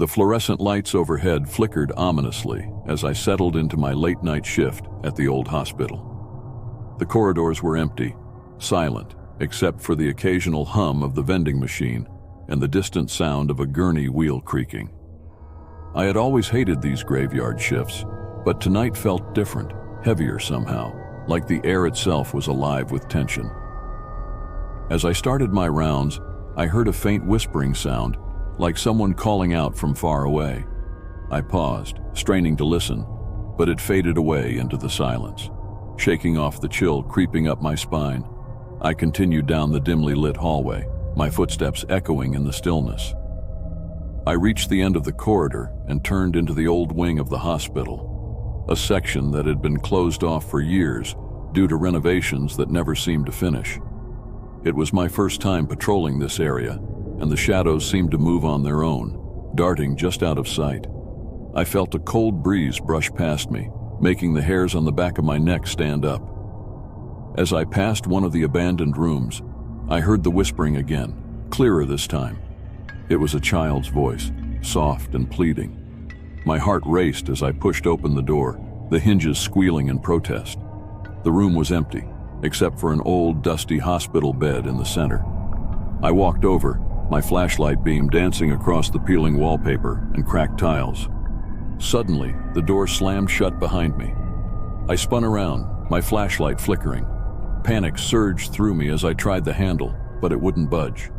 The fluorescent lights overhead flickered ominously as I settled into my late-night shift at the old hospital. The corridors were empty, silent, except for the occasional hum of the vending machine and the distant sound of a gurney wheel creaking. I had always hated these graveyard shifts, but tonight felt different, heavier somehow, like the air itself was alive with tension. As I started my rounds, I heard a faint whispering sound, like someone calling out from far away. I paused, straining to listen, but it faded away into the silence, shaking off the chill creeping up my spine. I continued down the dimly lit hallway, my footsteps echoing in the stillness. I reached the end of the corridor and turned into the old wing of the hospital, a section that had been closed off for years due to renovations that never seemed to finish. It was my first time patrolling this area, and the shadows seemed to move on their own, darting just out of sight. I felt a cold breeze brush past me, making the hairs on the back of my neck stand up. As I passed one of the abandoned rooms, I heard the whispering again, clearer this time. It was a child's voice, soft and pleading. My heart raced as I pushed open the door, the hinges squealing in protest. The room was empty, except for an old, dusty hospital bed in the center. I walked over, my flashlight beam dancing across the peeling wallpaper and cracked tiles. Suddenly, the door slammed shut behind me. I spun around, my flashlight flickering. Panic surged through me as I tried the handle, but it wouldn't budge.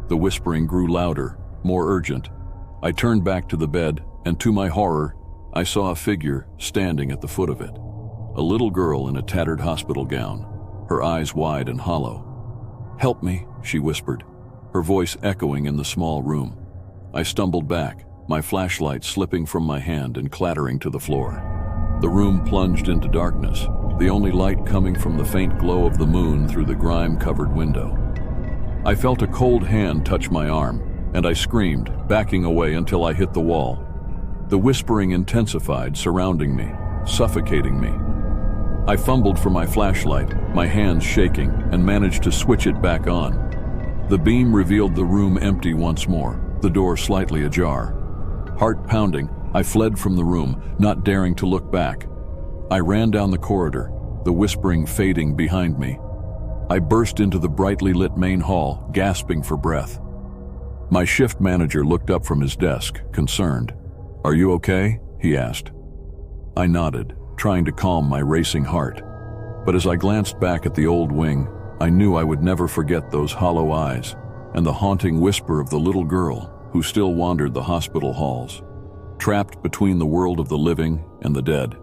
The whispering grew louder, more urgent. I turned back to the bed, and to my horror, I saw a figure standing at the foot of it. A little girl in a tattered hospital gown, her eyes wide and hollow. "Help me," she whispered, her voice echoing in the small room. I stumbled back, my flashlight slipping from my hand and clattering to the floor. The room plunged into darkness, the only light coming from the faint glow of the moon through the grime-covered window. I felt a cold hand touch my arm, and I screamed, backing away until I hit the wall. The whispering intensified, surrounding me, suffocating me. I fumbled for my flashlight, my hands shaking, and managed to switch it back on. The beam revealed the room empty once more, the door slightly ajar. Heart pounding, I fled from the room, not daring to look back. I ran down the corridor, the whispering fading behind me. I burst into the brightly lit main hall, gasping for breath. My shift manager looked up from his desk, concerned. "Are you okay?" he asked. I nodded, trying to calm my racing heart. But as I glanced back at the old wing, I knew I would never forget those hollow eyes and the haunting whisper of the little girl who still wandered the hospital halls, trapped between the world of the living and the dead.